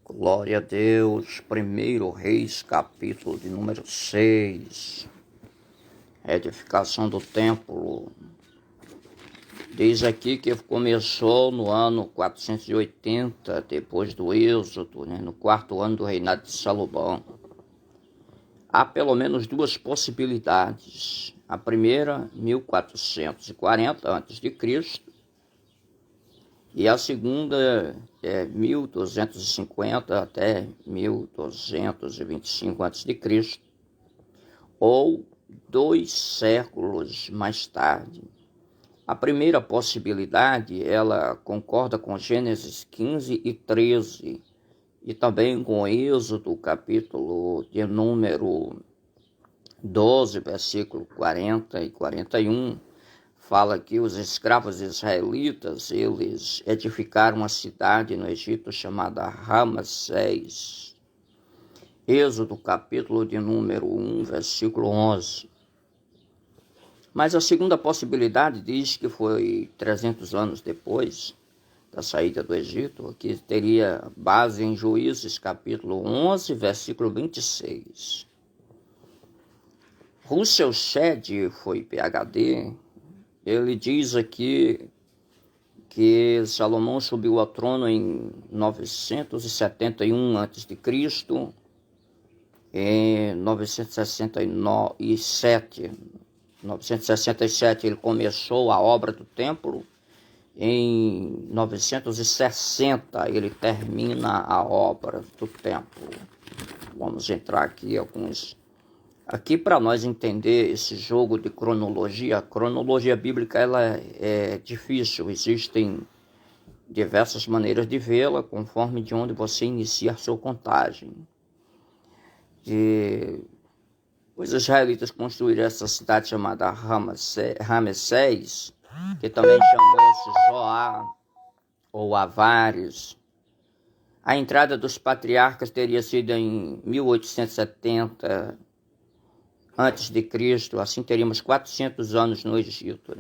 Glória a Deus. 1 Reis, capítulo de número 6. Edificação do templo. Diz aqui que começou no ano 480, depois do Êxodo, no quarto ano do reinado de Salomão. Há pelo menos duas possibilidades. A primeira, 1440 a.C., e a segunda é 1250 até 1225 a.C., ou 2 séculos mais tarde. A primeira possibilidade, ela concorda com Gênesis 15 e 13, e também com Êxodo, capítulo de número 12, versículo 40 e 41, fala que os escravos israelitas, eles edificaram uma cidade no Egito chamada Ramsés. Êxodo, capítulo de número 1, versículo 11. Mas a segunda possibilidade diz que foi 300 anos depois da saída do Egito, que teria base em Juízes, capítulo 11, versículo 26. Russell Shedd foi PhD. Ele diz aqui que Salomão subiu ao trono em 971 a.C., em 967 ele começou a obra do templo, em 960 ele termina a obra do templo. Vamos entrar aqui Aqui, para nós entender esse jogo de cronologia, a cronologia bíblica ela é difícil, existem diversas maneiras de vê-la, conforme de onde você inicia a sua contagem. Os israelitas construíram essa cidade chamada Ramsés, que também chamou-se Zoar ou Avares. A entrada dos patriarcas teria sido em 1870 antes de Cristo, assim teríamos 400 anos no Egito,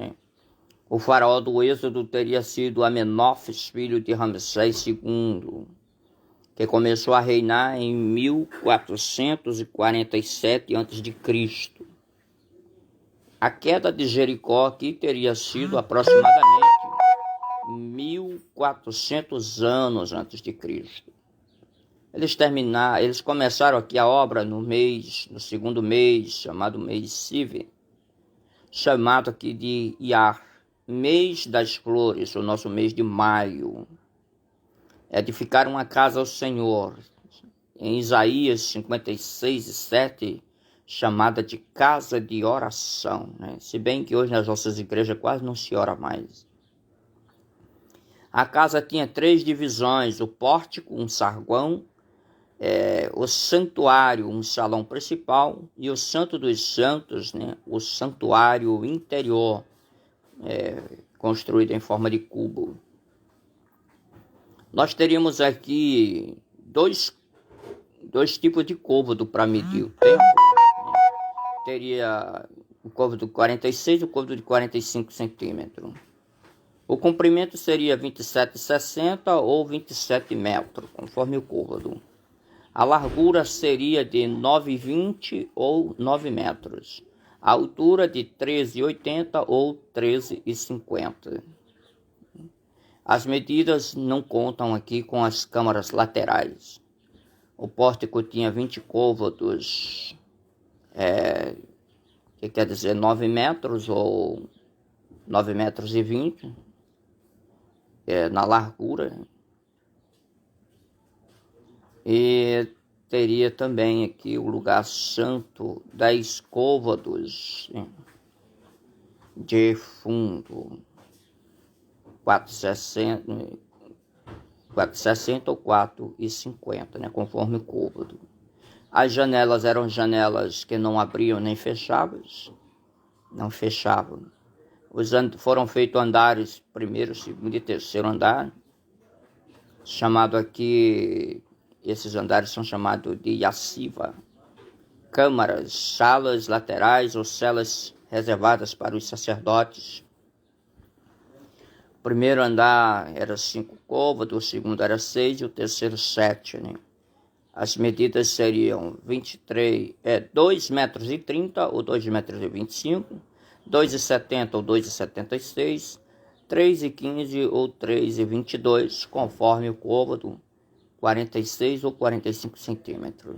O faraó do Êxodo teria sido Amenófis, filho de Ramsés II, que começou a reinar em 1447 a.C. A queda de Jericó aqui teria sido aproximadamente 1400 anos antes de Cristo. Eles começaram aqui a obra no segundo mês, chamado mês Siv, chamado aqui de Iar, mês das flores, o nosso mês de maio. Edificaram uma casa ao Senhor, em Isaías 56 e 7, chamada de casa de oração, Se bem que hoje nas nossas igrejas quase não se ora mais. A casa tinha 3 divisões: o pórtico, um saguão, o santuário, um salão principal, e o Santo dos Santos, o santuário interior, construído em forma de cubo. Nós teríamos aqui dois tipos de côvado para medir o tempo. Teria o côvado de 46 e o côvado de 45 centímetros. O comprimento seria 27,60 ou 27 metros, conforme o côvado. A largura seria de 9,20 ou 9 metros. A altura de 13,80 ou 13,50. As medidas não contam aqui com as câmaras laterais. O pórtico tinha 20 côvados, que quer dizer 9 metros ou 9 metros e 20 na largura. E teria também aqui o lugar santo, 10 côvados de fundo, 4,60 ou 4,50, conforme o côvado. As janelas eram janelas que não abriam nem fechavam. Foram feitos andares, primeiro, segundo e terceiro andar, esses andares são chamados de yassiva, câmaras, salas laterais ou celas reservadas para os sacerdotes. primeiro andar era 5 côvados, o segundo era 6 e o terceiro 7, né? As medidas seriam 2,30 metros ou 2,25 metros, 2,70 ou 2,76, 3,15 ou 3,22, conforme o côvado, 46 ou 45 centímetros.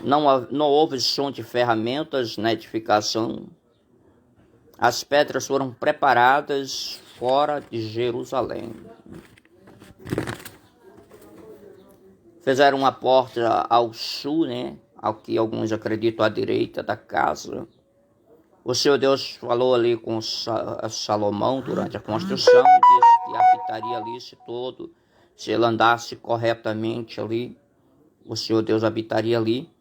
Não houve som de ferramentas na edificação. As pedras foram preparadas fora de Jerusalém. Fizeram uma porta ao sul, né? Ao que alguns acreditam à direita da casa. O Senhor Deus falou ali com Salomão durante a construção e disse que habitaria ali se ele andasse corretamente ali, o Senhor Deus habitaria ali.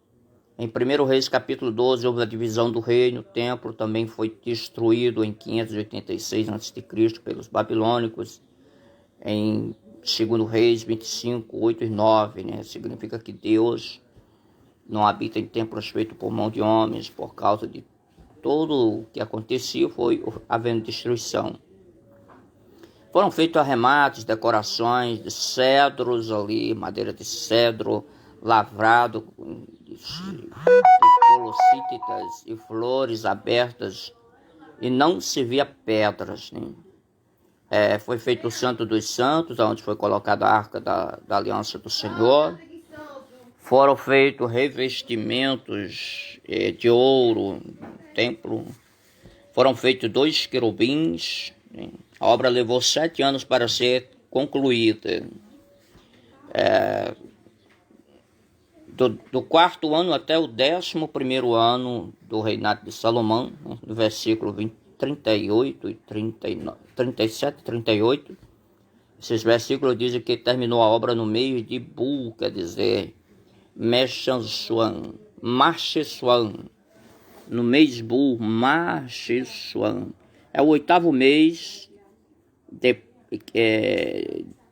Em 1 Reis capítulo 12 houve a divisão do reino, o templo também foi destruído em 586 a.C. pelos babilônicos. Em 2 Reis 25, 8 e 9, né? Significa que Deus não habita em templos feitos por mão de homens. Por causa de tudo o que acontecia, foi havendo destruição. Foram feitos arremates, decorações de cedros ali, madeira de cedro, lavrado de colossíticas e flores abertas, e não se via pedras, né? Foi feito o Santo dos Santos, onde foi colocada a Arca da Aliança do Senhor. Foram feitos revestimentos de ouro no templo. Foram feitos 2 querubins. Né? A obra levou 7 anos para ser concluída. Do 4º ano até o 11º ano do reinado de Salomão, né? Do versículo 38 e 39, 37 e 38. Esses versículos dizem que terminou a obra no mês de Bu, quer dizer, Mechansuan, Marchesuan, no mês Bu, Marchesuan. É o 8º mês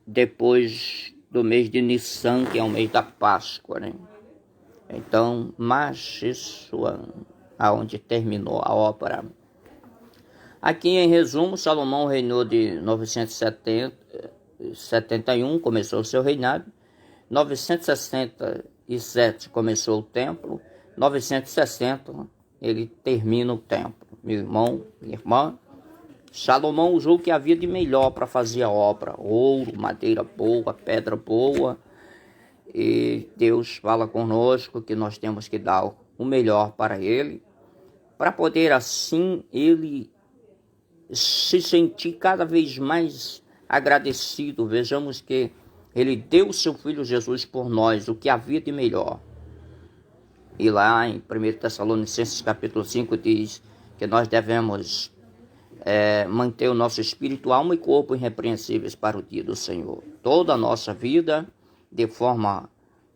depois do mês de Nissan, que é o mês da Páscoa, né? Então, Marchesuan, aonde terminou a obra. Aqui, em resumo, Salomão reinou de 971, começou o seu reinado. 967 começou o templo. 960 ele termina o templo. Meu irmão, minha irmã, Salomão usou o que havia de melhor para fazer a obra: ouro, madeira boa, pedra boa. E Deus fala conosco que nós temos que dar o melhor para ele, para poder assim ele se sentir cada vez mais agradecido. Vejamos que ele deu o seu Filho Jesus por nós, o que havia de melhor. E lá em 1 Tessalonicenses capítulo 5 diz que nós devemos manter o nosso espírito, alma e corpo irrepreensíveis para o dia do Senhor. Toda a nossa vida de forma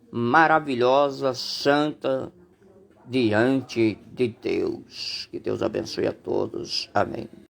maravilhosa, santa, diante de Deus. Que Deus abençoe a todos. Amém.